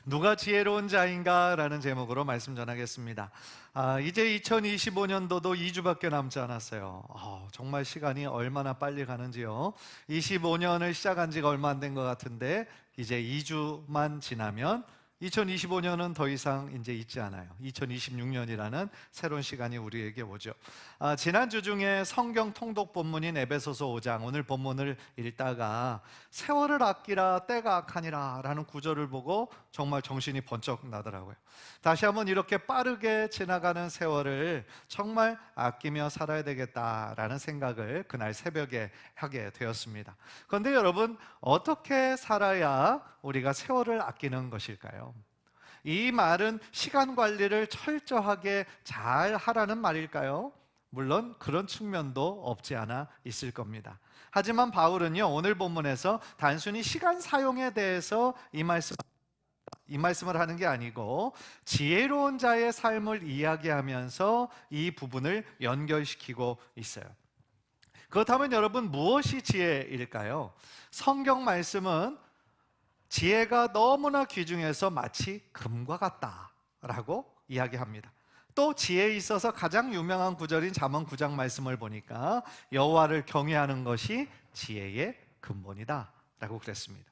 누가 지혜로운 자인가? 라는 제목으로 말씀 전하겠습니다. 이제 2025년도도 2주밖에 남지 않았어요. 정말 시간이 얼마나 빨리 가는지요. 25년을 시작한 지가 얼마 안 된 것 같은데 이제 2주만 지나면 2025년은 더 이상 이제 있지 않아요. 2026년이라는 새로운 시간이 우리에게 오죠. 지난주 중에 성경 통독 본문인 에베소서 5장 오늘 본문을 읽다가 세월을 아끼라 때가 악하니라 라는 구절을 보고 정말 정신이 번쩍 나더라고요. 다시 한번 이렇게 빠르게 지나가는 세월을 정말 아끼며 살아야 되겠다라는 생각을 그날 새벽에 하게 되었습니다. 그런데 여러분, 어떻게 살아야 우리가 세월을 아끼는 것일까요? 이 말은 시간 관리를 철저하게 잘 하라는 말일까요? 물론 그런 측면도 없지 않아 있을 겁니다. 하지만 바울은요, 오늘 본문에서 단순히 시간 사용에 대해서 이 말씀을 하는 게 아니고 지혜로운 자의 삶을 이야기하면서 이 부분을 연결시키고 있어요. 그렇다면 여러분, 무엇이 지혜일까요? 성경 말씀은 지혜가 너무나 귀중해서 마치 금과 같다라고 이야기합니다. 또 지혜에 있어서 가장 유명한 구절인 잠언 9장 말씀을 보니까 여호와를 경외하는 것이 지혜의 근본이다 라고 그랬습니다.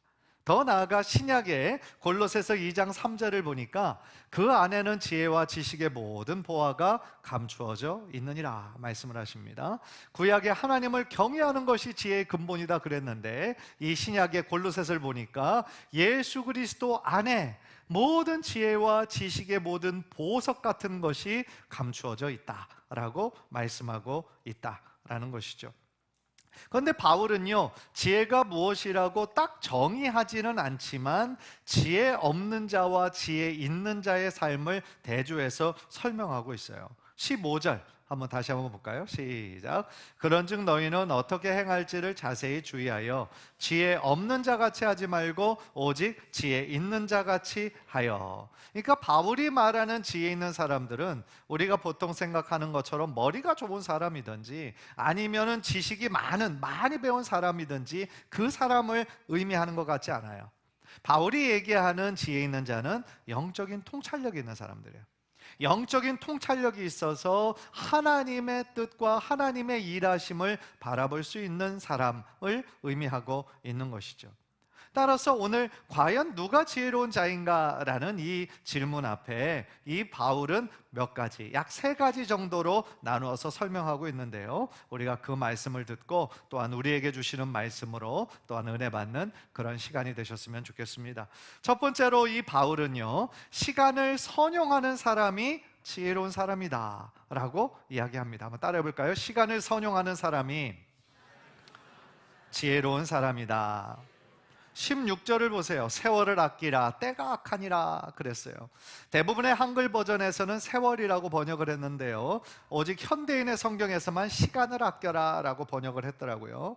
더 나아가 신약의 골로새서 2장 3절을 보니까 그 안에는 지혜와 지식의 모든 보화가 감추어져 있느니라 말씀을 하십니다. 구약의 하나님을 경외하는 것이 지혜의 근본이다 그랬는데 이 신약의 골로새서를 보니까 예수 그리스도 안에 모든 지혜와 지식의 모든 보석 같은 것이 감추어져 있다라고 말씀하고 있다라는 것이죠. 그런데 바울은요, 지혜가 무엇이라고 딱 정의하지는 않지만 지혜 없는 자와 지혜 있는 자의 삶을 대조해서 설명하고 있어요. 15절 다시 한번 볼까요? 시작. 그런즉 너희는 어떻게 행할지를 자세히 주의하여 지혜 없는 자같이 하지 말고 오직 지혜 있는 자같이 하여. 그러니까 바울이 말하는 지혜 있는 사람들은 우리가 보통 생각하는 것처럼 머리가 좋은 사람이든지 아니면은 지식이 많이 배운 사람이든지 그 사람을 의미하는 것 같지 않아요. 바울이 얘기하는 지혜 있는 자는 영적인 통찰력이 있는 사람들이에요. 영적인 통찰력이 있어서 하나님의 뜻과 하나님의 일하심을 바라볼 수 있는 사람을 의미하고 있는 것이죠. 따라서 오늘 과연 누가 지혜로운 자인가? 라는 이 질문 앞에 이 바울은 몇 가지, 약 3가지 정도로 나누어서 설명하고 있는데요, 우리가 그 말씀을 듣고 또한 우리에게 주시는 말씀으로 또한 은혜 받는 그런 시간이 되셨으면 좋겠습니다. 첫 번째로 이 바울은요, 시간을 선용하는 사람이 지혜로운 사람이다 라고 이야기합니다. 한번 따라해 볼까요? 시간을 선용하는 사람이 지혜로운 사람이다. 16절을 보세요. 세월을 아끼라 때가 악하니라 그랬어요. 대부분의 한글 버전에서는 세월이라고 번역을 했는데요, 오직 현대인의 성경에서만 시간을 아껴라 라고 번역을 했더라고요.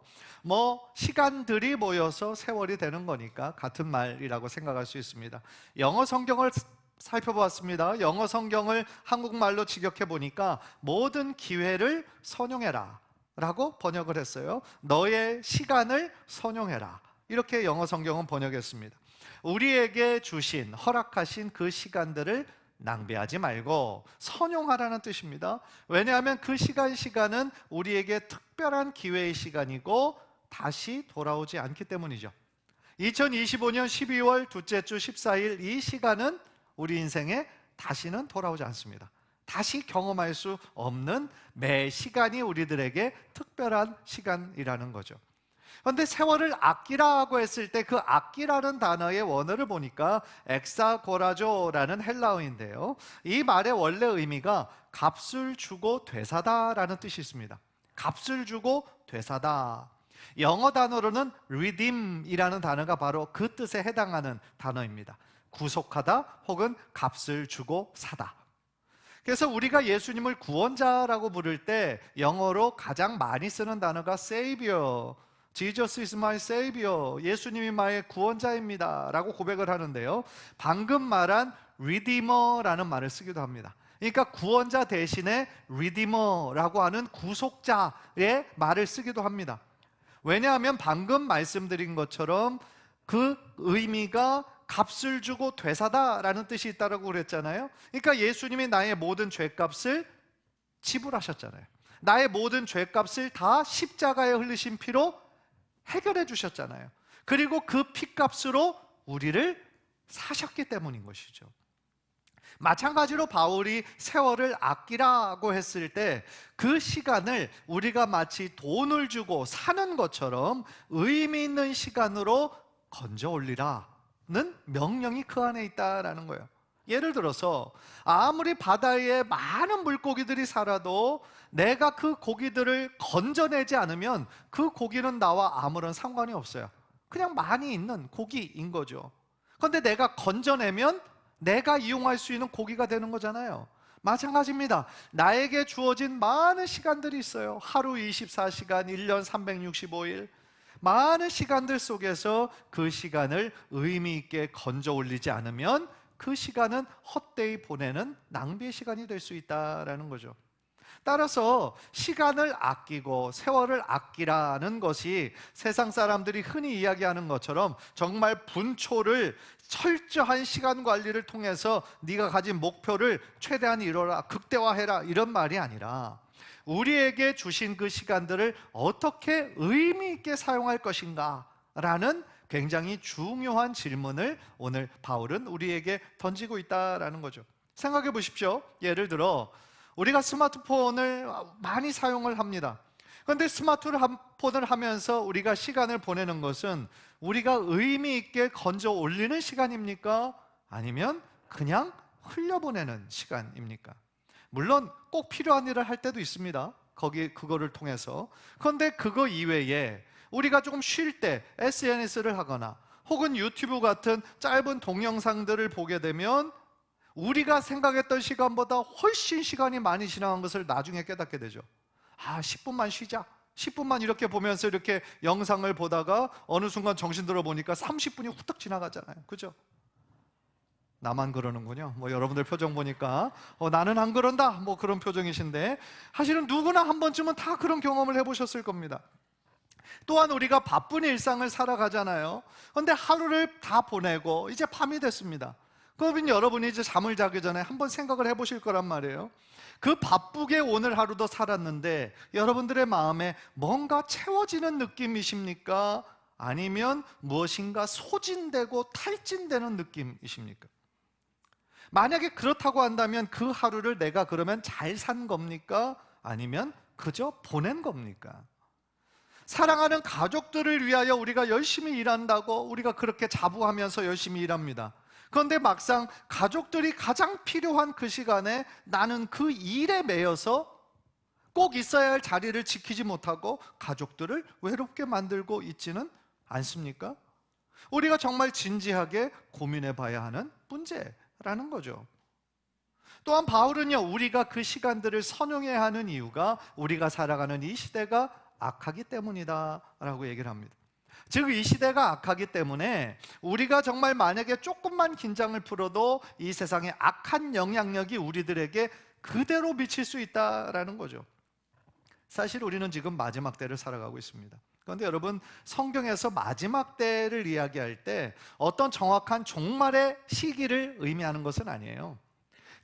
시간들이 모여서 세월이 되는 거니까 같은 말이라고 생각할 수 있습니다. 영어 성경을 살펴보았습니다. 영어 성경을 한국말로 직역해 보니까 모든 기회를 선용해라 라고 번역을 했어요. 너의 시간을 선용해라, 이렇게 영어 성경은 번역했습니다. 우리에게 주신, 허락하신 그 시간들을 낭비하지 말고 선용하라는 뜻입니다. 왜냐하면 그 시간은 우리에게 특별한 기회의 시간이고 다시 돌아오지 않기 때문이죠. 2025년 12월 둘째 주 14일 이 시간은 우리 인생에 다시는 돌아오지 않습니다. 다시 경험할 수 없는 매 시간이 우리들에게 특별한 시간이라는 거죠. 그런데 세월을 아끼라고 했을 때 그 아끼라는 단어의 원어를 보니까 엑사고라조라는 헬라어인데요, 이 말의 원래 의미가 값을 주고 되사다라는 뜻이 있습니다. 값을 주고 되사다. 영어 단어로는 redeem이라는 단어가 바로 그 뜻에 해당하는 단어입니다. 구속하다 혹은 값을 주고 사다. 그래서 우리가 예수님을 구원자라고 부를 때 영어로 가장 많이 쓰는 단어가 Savior, Jesus is my Savior, 예수님이 나의 구원자입니다 라고 고백을 하는데요, 방금 말한 Redeemer라는 말을 쓰기도 합니다. 그러니까 구원자 대신에 Redeemer라고 하는 구속자의 말을 쓰기도 합니다. 왜냐하면 방금 말씀드린 것처럼 그 의미가 값을 주고 되사다라는 뜻이 있다고 그랬잖아요. 그러니까 예수님이 나의 모든 죄값을 지불하셨잖아요. 나의 모든 죄값을 다 십자가에 흘리신 피로 해결해 주셨잖아요. 그리고 그 피값으로 우리를 사셨기 때문인 것이죠. 마찬가지로 바울이 세월을 아끼라고 했을 때 그 시간을 우리가 마치 돈을 주고 사는 것처럼 의미 있는 시간으로 건져 올리라는 명령이 그 안에 있다라는 거예요. 예를 들어서 아무리 바다에 많은 물고기들이 살아도 내가 그 고기들을 건져내지 않으면 그 고기는 나와 아무런 상관이 없어요. 그냥 많이 있는 고기인 거죠. 그런데 내가 건져내면 내가 이용할 수 있는 고기가 되는 거잖아요. 마찬가지입니다. 나에게 주어진 많은 시간들이 있어요. 하루 24시간, 1년 365일. 많은 시간들 속에서 그 시간을 의미 있게 건져 올리지 않으면 그 시간은 헛되이 보내는 낭비의 시간이 될 수 있다는 거죠. 따라서 시간을 아끼고 세월을 아끼라는 것이 세상 사람들이 흔히 이야기하는 것처럼 정말 분초를 철저한 시간 관리를 통해서 네가 가진 목표를 최대한 이뤄라, 극대화해라 이런 말이 아니라 우리에게 주신 그 시간들을 어떻게 의미 있게 사용할 것인가 라는 굉장히 중요한 질문을 오늘 바울은 우리에게 던지고 있다는 거죠. 생각해 보십시오. 예를 들어 우리가 스마트폰을 많이 사용을 합니다. 그런데 스마트폰을 하면서 우리가 시간을 보내는 것은 우리가 의미 있게 건져 올리는 시간입니까? 아니면 그냥 흘려보내는 시간입니까? 물론 꼭 필요한 일을 할 때도 있습니다. 그거를 통해서. 그런데 그거 이외에 우리가 조금 쉴 때 SNS를 하거나 혹은 유튜브 같은 짧은 동영상들을 보게 되면 우리가 생각했던 시간보다 훨씬 시간이 많이 지나간 것을 나중에 깨닫게 되죠. 10분만 쉬자. 10분만 이렇게 보면서 이렇게 영상을 보다가 어느 순간 정신 들어 보니까 30분이 후딱 지나가잖아요. 그죠? 나만 그러는군요. 여러분들 표정 보니까 나는 안 그런다. 그런 표정이신데 사실은 누구나 한 번쯤은 다 그런 경험을 해보셨을 겁니다. 또한 우리가 바쁜 일상을 살아가잖아요. 그런데 하루를 다 보내고 이제 밤이 됐습니다. 그러면 여러분이 이제 잠을 자기 전에 한번 생각을 해보실 거란 말이에요. 그 바쁘게 오늘 하루도 살았는데 여러분들의 마음에 뭔가 채워지는 느낌이십니까? 아니면 무엇인가 소진되고 탈진되는 느낌이십니까? 만약에 그렇다고 한다면 그 하루를 내가 그러면 잘 산 겁니까? 아니면 그저 보낸 겁니까? 사랑하는 가족들을 위하여 우리가 열심히 일한다고 우리가 그렇게 자부하면서 열심히 일합니다. 그런데 막상 가족들이 가장 필요한 그 시간에 나는 그 일에 매여서 꼭 있어야 할 자리를 지키지 못하고 가족들을 외롭게 만들고 있지는 않습니까? 우리가 정말 진지하게 고민해 봐야 하는 문제라는 거죠. 또한 바울은요, 우리가 그 시간들을 선용해야 하는 이유가 우리가 살아가는 이 시대가 악하기 때문이다 라고 얘기를 합니다. 즉 이 시대가 악하기 때문에 우리가 정말 만약에 조금만 긴장을 풀어도 이 세상의 악한 영향력이 우리들에게 그대로 미칠 수 있다라는 거죠. 사실 우리는 지금 마지막 때를 살아가고 있습니다. 그런데 여러분, 성경에서 마지막 때를 이야기할 때 어떤 정확한 종말의 시기를 의미하는 것은 아니에요.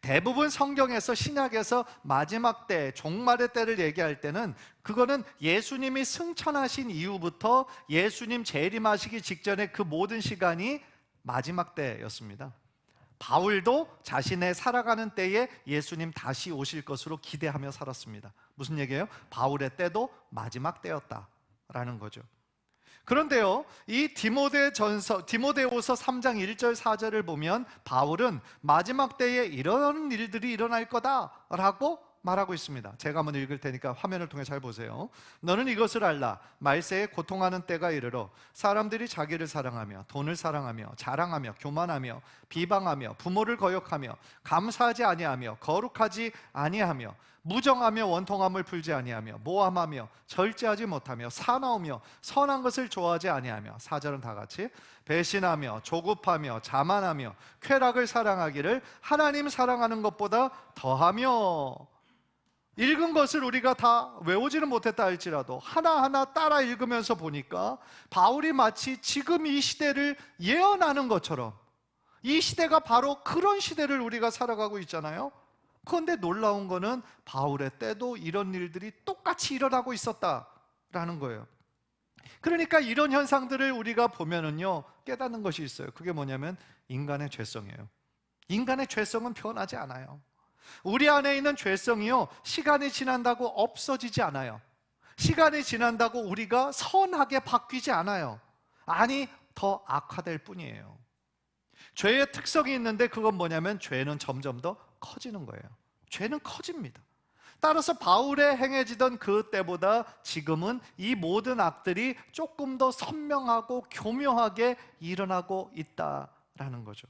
대부분 성경에서, 신약에서 마지막 때, 종말의 때를 얘기할 때는 그거는 예수님이 승천하신 이후부터 예수님 재림하시기 직전에 그 모든 시간이 마지막 때였습니다. 바울도 자신의 살아가는 때에 예수님 다시 오실 것으로 기대하며 살았습니다. 무슨 얘기예요? 바울의 때도 마지막 때였다라는 거죠. 그런데요, 이 디모데후서 3장 1절 4절을 보면 바울은 마지막 때에 이런 일들이 일어날 거다라고 말하고 있습니다. 제가 한번 읽을 테니까 화면을 통해 잘 보세요. 너는 이것을 알라. 말세에 고통하는 때가 이르러 사람들이 자기를 사랑하며 돈을 사랑하며 자랑하며 교만하며 비방하며 부모를 거역하며 감사하지 아니하며 거룩하지 아니하며 무정하며 원통함을 풀지 아니하며 모함하며 절제하지 못하며 사나우며 선한 것을 좋아하지 아니하며, 4절은 다 같이, 배신하며 조급하며 자만하며 쾌락을 사랑하기를 하나님 사랑하는 것보다 더하며. 읽은 것을 우리가 다 외우지는 못했다 할지라도 하나하나 따라 읽으면서 보니까 바울이 마치 지금 이 시대를 예언하는 것처럼 이 시대가 바로 그런 시대를 우리가 살아가고 있잖아요. 그런데 놀라운 거는 바울의 때도 이런 일들이 똑같이 일어나고 있었다라는 거예요. 그러니까 이런 현상들을 우리가 보면은요, 깨닫는 것이 있어요. 그게 뭐냐면 인간의 죄성이에요. 인간의 죄성은 변하지 않아요. 우리 안에 있는 죄성이요, 시간이 지난다고 없어지지 않아요. 시간이 지난다고 우리가 선하게 바뀌지 않아요. 아니, 더 악화될 뿐이에요. 죄의 특성이 있는데 그건 뭐냐면 죄는 점점 더 커지는 거예요. 죄는 커집니다. 따라서 바울의 행해지던 그 때보다 지금은 이 모든 악들이 조금 더 선명하고 교묘하게 일어나고 있다라는 거죠.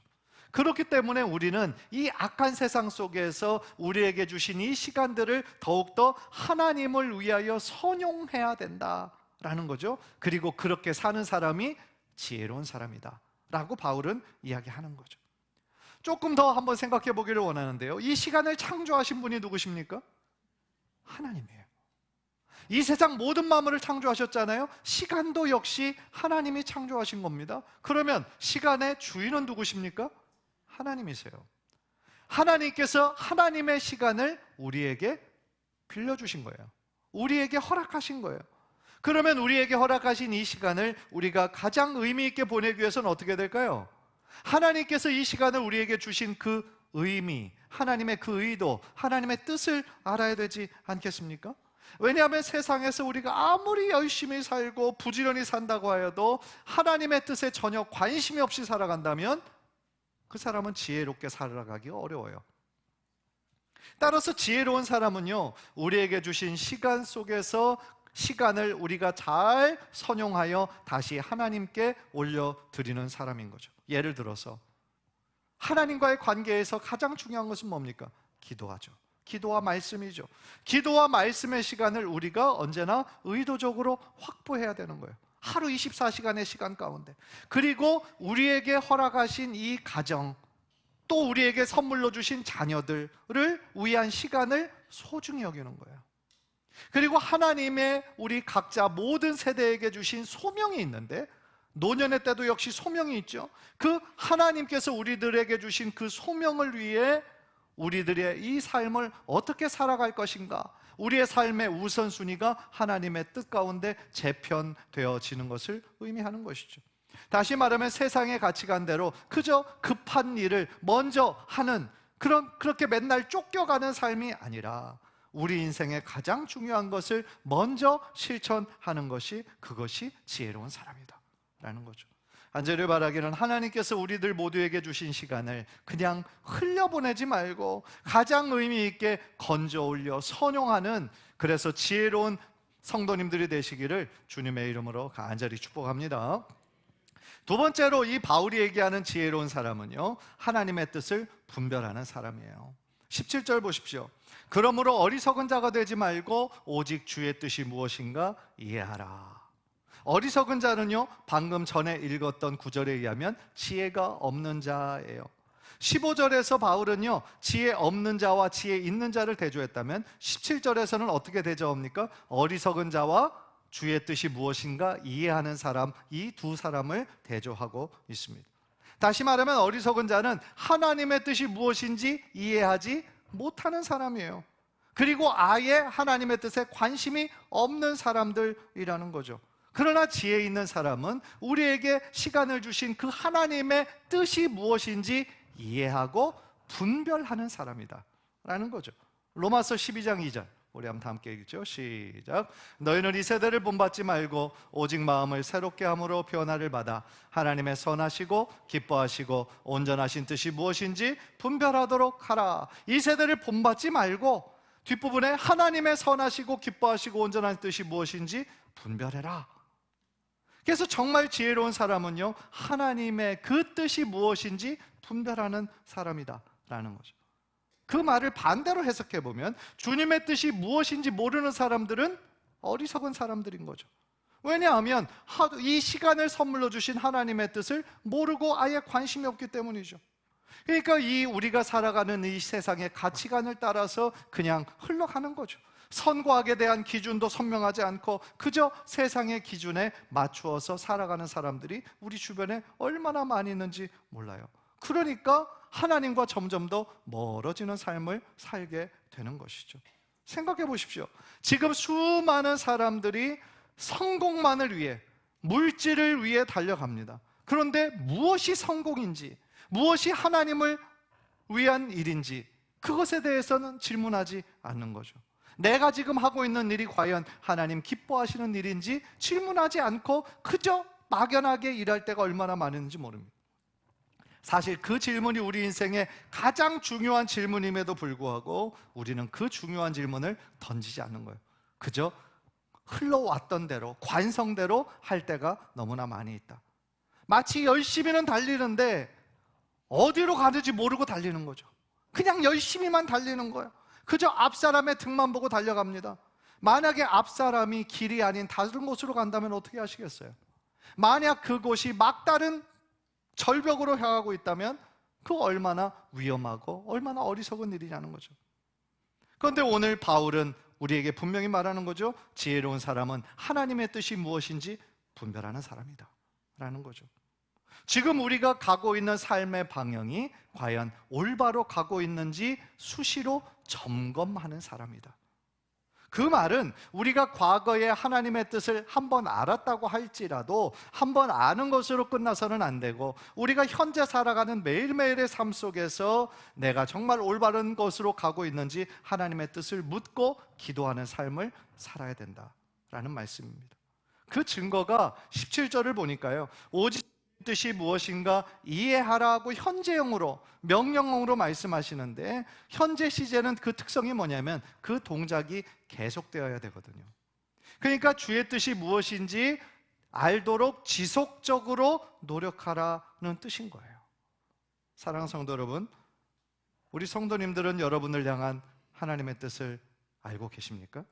그렇기 때문에 우리는 이 악한 세상 속에서 우리에게 주신 이 시간들을 더욱더 하나님을 위하여 선용해야 된다라는 거죠. 그리고 그렇게 사는 사람이 지혜로운 사람이다 라고 바울은 이야기하는 거죠. 조금 더 한번 생각해 보기를 원하는데요, 이 시간을 창조하신 분이 누구십니까? 하나님이에요. 이 세상 모든 만물을 창조하셨잖아요. 시간도 역시 하나님이 창조하신 겁니다. 그러면 시간의 주인은 누구십니까? 하나님이세요. 하나님께서 하나님의 시간을 우리에게 빌려주신 거예요. 우리에게 허락하신 거예요. 그러면 우리에게 허락하신 이 시간을 우리가 가장 의미 있게 보내기 위해서는 어떻게 될까요? 하나님께서 이 시간을 우리에게 주신 그 의미, 하나님의 그 의도, 하나님의 뜻을 알아야 되지 않겠습니까? 왜냐하면 세상에서 우리가 아무리 열심히 살고 부지런히 산다고 하여도 하나님의 뜻에 전혀 관심이 없이 살아간다면 그 사람은 지혜롭게 살아가기 어려워요. 따라서 지혜로운 사람은요, 우리에게 주신 시간 속에서 시간을 우리가 잘 선용하여 다시 하나님께 올려드리는 사람인 거죠. 예를 들어서 하나님과의 관계에서 가장 중요한 것은 뭡니까? 기도하죠. 기도와 말씀이죠. 기도와 말씀의 시간을 우리가 언제나 의도적으로 확보해야 되는 거예요. 하루 24시간의 시간 가운데. 그리고 우리에게 허락하신 이 가정, 또 우리에게 선물로 주신 자녀들을 위한 시간을 소중히 여기는 거예요. 그리고 하나님의 우리 각자 모든 세대에게 주신 소명이 있는데, 노년의 때도 역시 소명이 있죠. 그 하나님께서 우리들에게 주신 그 소명을 위해 우리들의 이 삶을 어떻게 살아갈 것인가, 우리의 삶의 우선순위가 하나님의 뜻 가운데 재편되어지는 것을 의미하는 것이죠. 다시 말하면 세상의 가치관대로 그저 급한 일을 먼저 하는 그렇게 맨날 쫓겨가는 삶이 아니라 우리 인생의 가장 중요한 것을 먼저 실천하는 것이, 그것이 지혜로운 사람이다 라는 거죠. 간절히 바라기는 하나님께서 우리들 모두에게 주신 시간을 그냥 흘려보내지 말고 가장 의미 있게 건져 올려 선용하는, 그래서 지혜로운 성도님들이 되시기를 주님의 이름으로 간절히 축복합니다. 두 번째로 이 바울이 얘기하는 지혜로운 사람은요, 하나님의 뜻을 분별하는 사람이에요. 17절 보십시오. 그러므로 어리석은 자가 되지 말고 오직 주의 뜻이 무엇인가 이해하라. 어리석은 자는요, 방금 전에 읽었던 구절에 의하면 지혜가 없는 자예요. 15절에서 바울은요, 지혜 없는 자와 지혜 있는 자를 대조했다면 17절에서는 어떻게 대조합니까? 어리석은 자와 주의 뜻이 무엇인가 이해하는 사람, 이 두 사람을 대조하고 있습니다. 다시 말하면 어리석은 자는 하나님의 뜻이 무엇인지 이해하지 못하는 사람이에요. 그리고 아예 하나님의 뜻에 관심이 없는 사람들이라는 거죠. 그러나 지혜 있는 사람은 우리에게 시간을 주신 그 하나님의 뜻이 무엇인지 이해하고 분별하는 사람이다 라는 거죠. 로마서 12장 2절 우리 한번 다 함께 읽죠. 시작. 너희는 이 세대를 본받지 말고 오직 마음을 새롭게 함으로 변화를 받아 하나님의 선하시고 기뻐하시고 온전하신 뜻이 무엇인지 분별하도록 하라. 이 세대를 본받지 말고 뒷부분에 하나님의 선하시고 기뻐하시고 온전한 뜻이 무엇인지 분별해라. 그래서 정말 지혜로운 사람은요, 하나님의 그 뜻이 무엇인지 분별하는 사람이다 라는 거죠. 그 말을 반대로 해석해 보면 주님의 뜻이 무엇인지 모르는 사람들은 어리석은 사람들인 거죠. 왜냐하면 이 시간을 선물로 주신 하나님의 뜻을 모르고 아예 관심이 없기 때문이죠. 그러니까 우리가 살아가는 이 세상의 가치관을 따라서 그냥 흘러가는 거죠. 선과 악에 대한 기준도 선명하지 않고 그저 세상의 기준에 맞추어서 살아가는 사람들이 우리 주변에 얼마나 많이 있는지 몰라요. 그러니까 하나님과 점점 더 멀어지는 삶을 살게 되는 것이죠. 생각해 보십시오. 지금 수많은 사람들이 성공만을 위해, 물질을 위해 달려갑니다. 그런데 무엇이 성공인지, 무엇이 하나님을 위한 일인지 그것에 대해서는 질문하지 않는 거죠. 내가 지금 하고 있는 일이 과연 하나님 기뻐하시는 일인지 질문하지 않고 그저 막연하게 일할 때가 얼마나 많은지 모릅니다. 사실 그 질문이 우리 인생의 가장 중요한 질문임에도 불구하고 우리는 그 중요한 질문을 던지지 않는 거예요. 그저 흘러왔던 대로, 관성대로 할 때가 너무나 많이 있다. 마치 열심히는 달리는데 어디로 가는지 모르고 달리는 거죠. 그냥 열심히만 달리는 거예요. 그저 앞사람의 등만 보고 달려갑니다. 만약에 앞사람이 길이 아닌 다른 곳으로 간다면 어떻게 하시겠어요? 만약 그곳이 막다른 절벽으로 향하고 있다면 그 얼마나 위험하고 얼마나 어리석은 일이냐는 거죠. 그런데 오늘 바울은 우리에게 분명히 말하는 거죠. 지혜로운 사람은 하나님의 뜻이 무엇인지 분별하는 사람이다 라는 거죠. 지금 우리가 가고 있는 삶의 방향이 과연 올바로 가고 있는지 수시로 점검하는 사람이다. 그 말은 우리가 과거에 하나님의 뜻을 한번 알았다고 할지라도 한번 아는 것으로 끝나서는 안 되고, 우리가 현재 살아가는 매일매일의 삶 속에서 내가 정말 올바른 것으로 가고 있는지 하나님의 뜻을 묻고 기도하는 삶을 살아야 된다라는 말씀입니다. 그 증거가 17절을 보니까요, 오직 뜻이 무엇인가 이해하라고 현재형으로, 명령형으로 말씀하시는데, 현재 시제는 그 특성이 뭐냐면 그 동작이 계속되어야 되거든요. 그러니까 주의 뜻이 무엇인지 알도록 지속적으로 노력하라는 뜻인 거예요. 사랑하는 성도 여러분, 우리 성도님들은 여러분을 향한 하나님의 뜻을 알고 계십니까?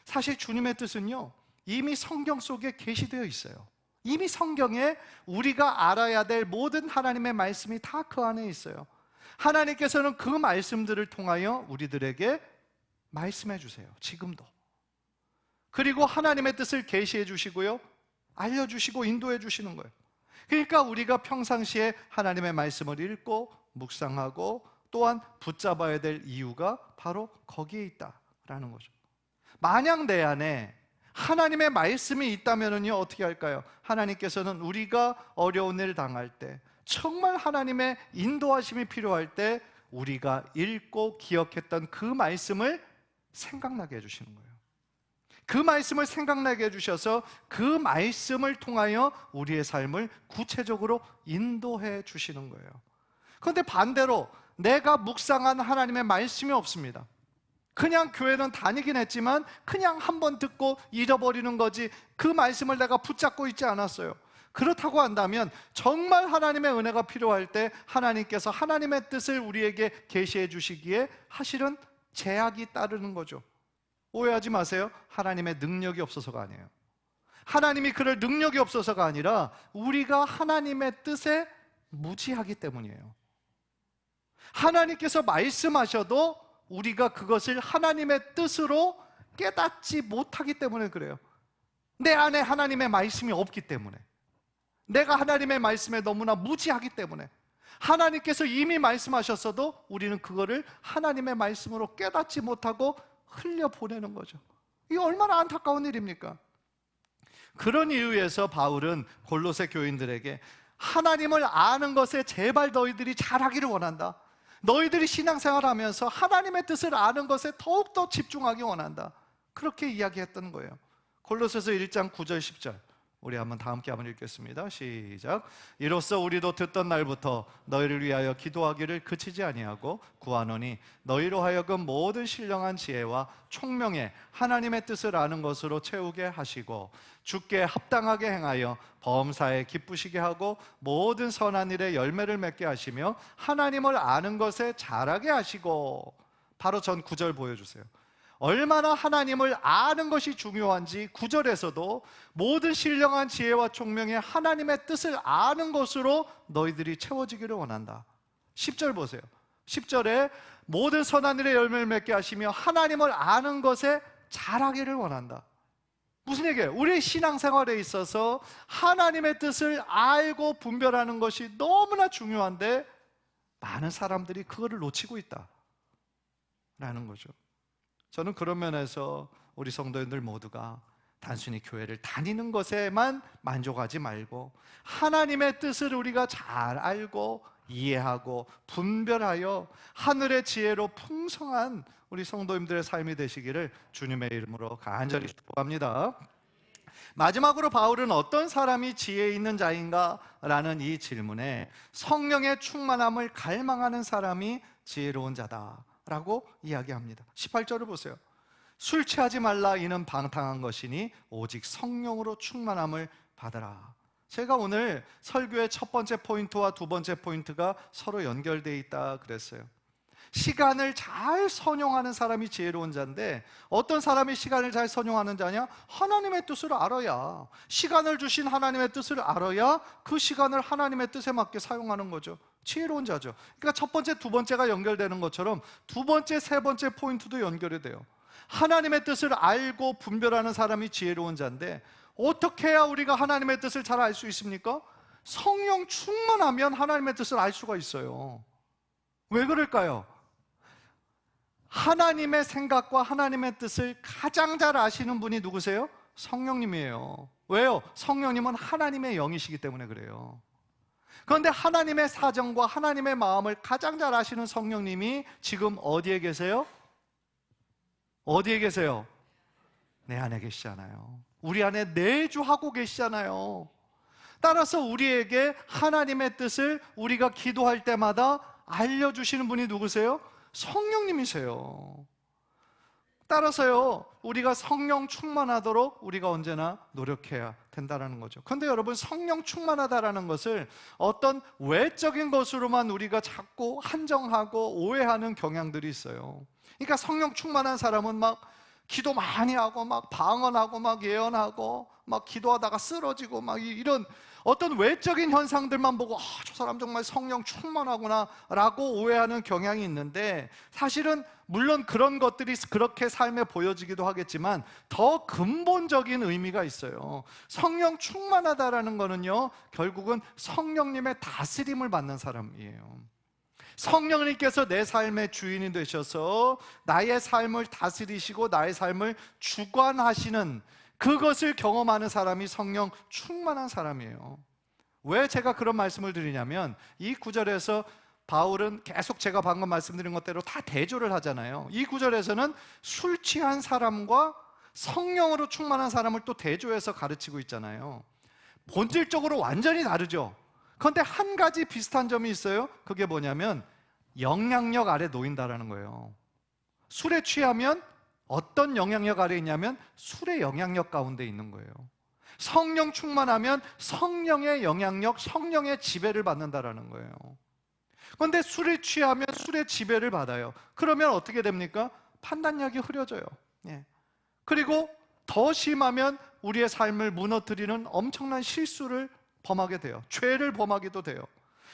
사실 주님의 뜻은요, 이미 성경 속에 계시되어 있어요. 이미 성경에 우리가 알아야 될 모든 하나님의 말씀이 다 그 안에 있어요. 하나님께서는 그 말씀들을 통하여 우리들에게 말씀해 주세요. 지금도. 그리고 하나님의 뜻을 계시해 주시고요, 알려주시고 인도해 주시는 거예요. 그러니까 우리가 평상시에 하나님의 말씀을 읽고 묵상하고 또한 붙잡아야 될 이유가 바로 거기에 있다라는 거죠. 만약 내 안에 하나님의 말씀이 있다면요 어떻게 할까요? 하나님께서는 우리가 어려운 일을 당할 때, 정말 하나님의 인도하심이 필요할 때 우리가 읽고 기억했던 그 말씀을 생각나게 해주시는 거예요. 그 말씀을 생각나게 해주셔서 그 말씀을 통하여 우리의 삶을 구체적으로 인도해 주시는 거예요. 그런데 반대로 내가 묵상한 하나님의 말씀이 없습니다. 그냥 교회는 다니긴 했지만 그냥 한번 듣고 잊어버리는 거지, 그 말씀을 내가 붙잡고 있지 않았어요. 그렇다고 한다면 정말 하나님의 은혜가 필요할 때 하나님께서 하나님의 뜻을 우리에게 계시해 주시기에 사실은 제약이 따르는 거죠. 오해하지 마세요. 하나님의 능력이 없어서가 아니에요. 하나님이 그럴 능력이 없어서가 아니라 우리가 하나님의 뜻에 무지하기 때문이에요. 하나님께서 말씀하셔도 우리가 그것을 하나님의 뜻으로 깨닫지 못하기 때문에 그래요. 내 안에 하나님의 말씀이 없기 때문에, 내가 하나님의 말씀에 너무나 무지하기 때문에, 하나님께서 이미 말씀하셨어도 우리는 그거를 하나님의 말씀으로 깨닫지 못하고 흘려보내는 거죠. 이게 얼마나 안타까운 일입니까? 그런 이유에서 바울은 골로새 교인들에게 하나님을 아는 것에 제발 너희들이 잘하기를 원한다. 너희들이 신앙생활하면서 하나님의 뜻을 아는 것에 더욱더 집중하기 원한다. 그렇게 이야기했던 거예요. 골로새서 1장 9절 10절 우리 한번 다 함께 한번 읽겠습니다. 시작. 이로써 우리도 듣던 날부터 너희를 위하여 기도하기를 그치지 아니하고 구하노니 너희로 하여금 모든 신령한 지혜와 총명에 하나님의 뜻을 아는 것으로 채우게 하시고 주께 합당하게 행하여 범사에 기쁘시게 하고 모든 선한 일에 열매를 맺게 하시며 하나님을 아는 것에 자라게 하시고. 바로 전 9절 보여주세요. 얼마나 하나님을 아는 것이 중요한지 9절에서도 모든 신령한 지혜와 총명에 하나님의 뜻을 아는 것으로 너희들이 채워지기를 원한다. 10절 보세요. 10절에 모든 선한 일에 열매를 맺게 하시며 하나님을 아는 것에 자라기를 원한다. 무슨 얘기예요? 우리 신앙생활에 있어서 하나님의 뜻을 알고 분별하는 것이 너무나 중요한데 많은 사람들이 그거를 놓치고 있다라는 거죠. 저는 그런 면에서 우리 성도님들 모두가 단순히 교회를 다니는 것에만 만족하지 말고 하나님의 뜻을 우리가 잘 알고 이해하고 분별하여 하늘의 지혜로 풍성한 우리 성도님들의 삶이 되시기를 주님의 이름으로 간절히 축복합니다. 마지막으로 바울은 어떤 사람이 지혜 있는 자인가? 라는 이 질문에 성령의 충만함을 갈망하는 사람이 지혜로운 자다라고 이야기합니다. 18절을 보세요. 술 취하지 말라, 이는 방탕한 것이니 오직 성령으로 충만함을 받으라. 제가 오늘 설교의 첫 번째 포인트와 두 번째 포인트가 서로 연결되어 있다 그랬어요. 시간을 잘 선용하는 사람이 지혜로운 자인데, 어떤 사람이 시간을 잘 선용하는 자냐? 하나님의 뜻을 알아야, 시간을 주신 하나님의 뜻을 알아야 그 시간을 하나님의 뜻에 맞게 사용하는 거죠. 지혜로운 자죠. 그러니까 첫 번째, 두 번째가 연결되는 것처럼 두 번째, 세 번째 포인트도 연결이 돼요. 하나님의 뜻을 알고 분별하는 사람이 지혜로운 자인데, 어떻게 해야 우리가 하나님의 뜻을 잘 알 수 있습니까? 성령 충만하면 하나님의 뜻을 알 수가 있어요. 왜 그럴까요? 하나님의 생각과 하나님의 뜻을 가장 잘 아시는 분이 누구세요? 성령님이에요. 왜요? 성령님은 하나님의 영이시기 때문에 그래요. 그런데 하나님의 사정과 하나님의 마음을 가장 잘 아시는 성령님이 지금 어디에 계세요? 어디에 계세요? 내 안에 계시잖아요. 우리 안에 내주하고 계시잖아요. 따라서 우리에게 하나님의 뜻을 우리가 기도할 때마다 알려주시는 분이 누구세요? 성령님이세요. 따라서요, 우리가 성령 충만하도록 우리가 언제나 노력해야 된다는 거죠. 그런데 여러분, 성령 충만하다라는 것을 어떤 외적인 것으로만 우리가 자꾸 한정하고 오해하는 경향들이 있어요. 그러니까 성령 충만한 사람은 막 기도 많이 하고 막 방언하고 막 예언하고 막 기도하다가 쓰러지고 막 이런 어떤 외적인 현상들만 보고 저 사람 정말 성령 충만하구나 라고 오해하는 경향이 있는데, 사실은 물론 그런 것들이 그렇게 삶에 보여지기도 하겠지만 더 근본적인 의미가 있어요. 성령 충만하다라는 거는요, 결국은 성령님의 다스림을 받는 사람이에요. 성령님께서 내 삶의 주인이 되셔서 나의 삶을 다스리시고 나의 삶을 주관하시는, 그것을 경험하는 사람이 성령 충만한 사람이에요. 왜 제가 그런 말씀을 드리냐면, 이 구절에서 바울은 계속 제가 방금 말씀드린 것대로 다 대조를 하잖아요. 이 구절에서는 술 취한 사람과 성령으로 충만한 사람을 또 대조해서 가르치고 있잖아요. 본질적으로 완전히 다르죠. 그런데 한 가지 비슷한 점이 있어요. 그게 뭐냐면 영향력 아래 놓인다라는 거예요. 술에 취하면 어떤 영향력 아래 있냐면 술의 영향력 가운데 있는 거예요. 성령 충만하면 성령의 영향력, 성령의 지배를 받는다라는 거예요. 그런데 술에 취하면 술의 지배를 받아요. 그러면 어떻게 됩니까? 판단력이 흐려져요. 그리고 더 심하면 우리의 삶을 무너뜨리는 엄청난 실수를 범하게 돼요. 죄를 범하기도 돼요.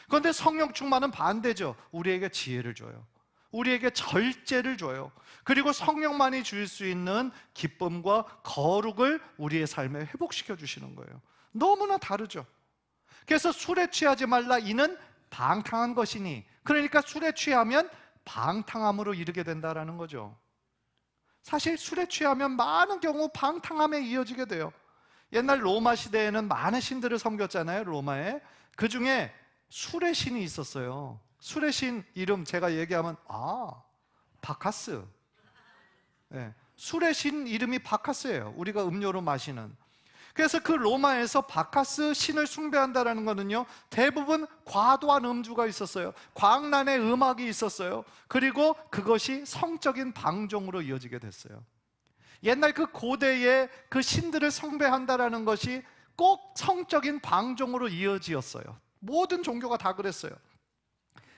그런데 성령 충만은 반대죠. 우리에게 지혜를 줘요. 우리에게 절제를 줘요. 그리고 성령만이 줄 수 있는 기쁨과 거룩을 우리의 삶에 회복시켜 주시는 거예요. 너무나 다르죠. 그래서 술에 취하지 말라, 이는 방탕한 것이니, 그러니까 술에 취하면 방탕함으로 이르게 된다라는 거죠. 사실 술에 취하면 많은 경우 방탕함에 이어지게 돼요. 옛날 로마 시대에는 많은 신들을 섬겼잖아요. 로마에. 그 중에 술의 신이 있었어요. 술의 신 이름 제가 얘기하면 바카스. 술의 신 이름이 바카스예요. 우리가 음료로 마시는. 그래서 그 로마에서 바카스 신을 숭배한다라는 거는요, 대부분 과도한 음주가 있었어요. 광란의 음악이 있었어요. 그리고 그것이 성적인 방종으로 이어지게 됐어요. 옛날 그 고대에 그 신들을 숭배한다라는 것이 꼭 성적인 방종으로 이어지었어요. 모든 종교가 다 그랬어요.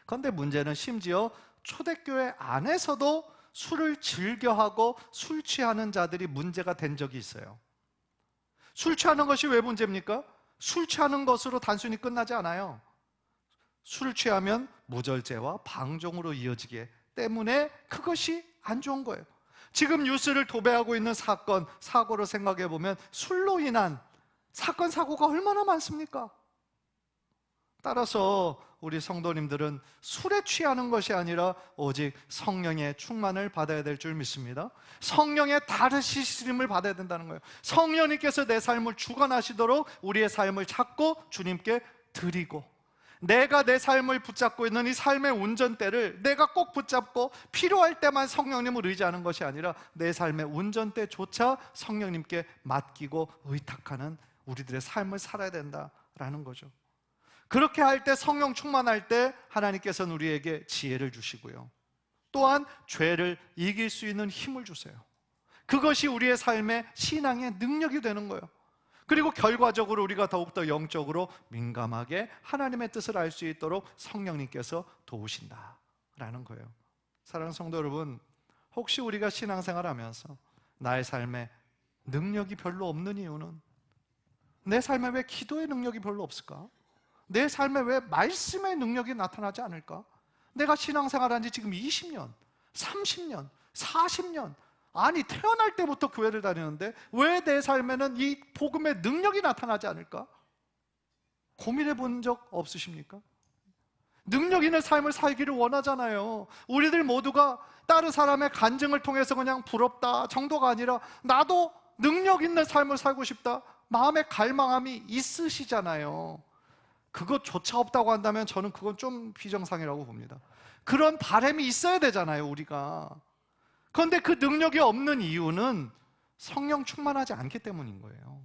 그런데 문제는 심지어 초대교회 안에서도 술을 즐겨하고 술 취하는 자들이 문제가 된 적이 있어요. 술 취하는 것이 왜 문제입니까? 술 취하는 것으로 단순히 끝나지 않아요. 술을 취하면 무절제와 방종으로 이어지기 때문에 그것이 안 좋은 거예요. 지금 뉴스를 도배하고 있는 사건, 사고를 생각해 보면 술로 인한 사건, 사고가 얼마나 많습니까? 따라서 우리 성도님들은 술에 취하는 것이 아니라 오직 성령의 충만을 받아야 될 줄 믿습니다. 성령의 다르시심을 받아야 된다는 거예요. 성령님께서 내 삶을 주관하시도록 우리의 삶을 찾고 주님께 드리고, 내가 내 삶을 붙잡고 있는 이 삶의 운전대를 내가 꼭 붙잡고 필요할 때만 성령님을 의지하는 것이 아니라 내 삶의 운전대조차 성령님께 맡기고 의탁하는 우리들의 삶을 살아야 된다라는 거죠. 그렇게 할 때, 성령 충만할 때 하나님께서는 우리에게 지혜를 주시고요, 또한 죄를 이길 수 있는 힘을 주세요. 그것이 우리의 삶의 신앙의 능력이 되는 거예요. 그리고 결과적으로 우리가 더욱더 영적으로 민감하게 하나님의 뜻을 알 수 있도록 성령님께서 도우신다라는 거예요. 사랑하는 성도 여러분, 혹시 우리가 신앙생활하면서 나의 삶에 능력이 별로 없는 이유는, 내 삶에 왜 기도의 능력이 별로 없을까? 내 삶에 왜 말씀의 능력이 나타나지 않을까? 내가 신앙생활한 지 지금 20년, 30년, 40년, 아니 태어날 때부터 교회를 다니는데 왜 내 삶에는 이 복음의 능력이 나타나지 않을까? 고민해 본 적 없으십니까? 능력 있는 삶을 살기를 원하잖아요. 우리들 모두가 다른 사람의 간증을 통해서 그냥 부럽다 정도가 아니라 나도 능력 있는 삶을 살고 싶다, 마음의 갈망함이 있으시잖아요. 그것조차 없다고 한다면 저는 그건 좀 비정상이라고 봅니다. 그런 바람이 있어야 되잖아요, 우리가. 그런데 그 능력이 없는 이유는 성령 충만하지 않기 때문인 거예요.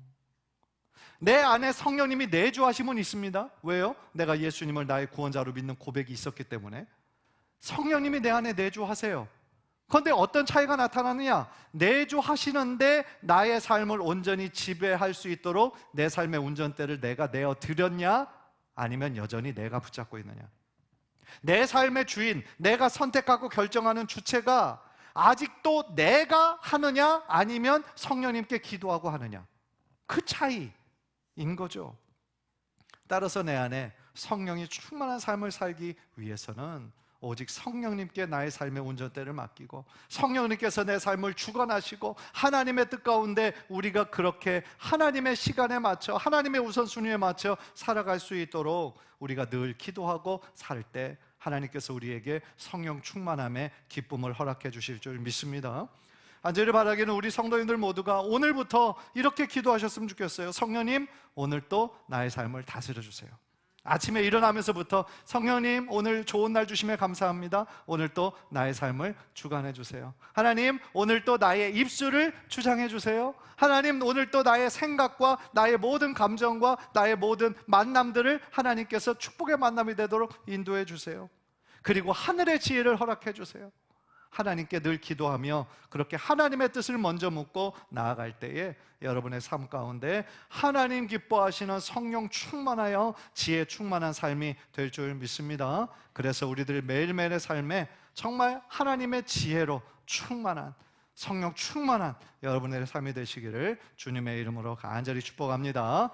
내 안에 성령님이 내주하심은 있습니다. 왜요? 내가 예수님을 나의 구원자로 믿는 고백이 있었기 때문에. 성령님이 내 안에 내주하세요. 그런데 어떤 차이가 나타나느냐? 내주하시는데 나의 삶을 온전히 지배할 수 있도록 내 삶의 운전대를 내가 내어드렸냐? 아니면 여전히 내가 붙잡고 있느냐? 내 삶의 주인, 내가 선택하고 결정하는 주체가 아직도 내가 하느냐, 아니면 성령님께 기도하고 하느냐, 그 차이인 거죠. 따라서 내 안에 성령이 충만한 삶을 살기 위해서는 오직 성령님께 나의 삶의 운전대를 맡기고, 성령님께서 내 삶을 주관하시고, 하나님의 뜻 가운데 우리가 그렇게 하나님의 시간에 맞춰, 하나님의 우선순위에 맞춰 살아갈 수 있도록 우리가 늘 기도하고 살 때 하나님께서 우리에게 성령 충만함의 기쁨을 허락해 주실 줄 믿습니다. 간절히 바라기는 우리 성도님들 모두가 오늘부터 이렇게 기도하셨으면 좋겠어요. 성령님, 오늘 또 나의 삶을 다스려 주세요. 아침에 일어나면서부터 성령님, 오늘 좋은 날 주심에 감사합니다. 오늘 또 나의 삶을 주관해 주세요. 하나님, 오늘 또 나의 입술을 주장해 주세요. 하나님, 오늘 또 나의 생각과 나의 모든 감정과 나의 모든 만남들을 하나님께서 축복의 만남이 되도록 인도해 주세요. 그리고 하늘의 지혜를 허락해 주세요. 하나님께 늘 기도하며 그렇게 하나님의 뜻을 먼저 묻고 나아갈 때에 여러분의 삶 가운데 하나님 기뻐하시는 성령 충만하여 지혜 충만한 삶이 될 줄 믿습니다. 그래서 우리들 매일매일의 삶에 정말 하나님의 지혜로 충만한, 성령 충만한 여러분의 삶이 되시기를 주님의 이름으로 간절히 축복합니다.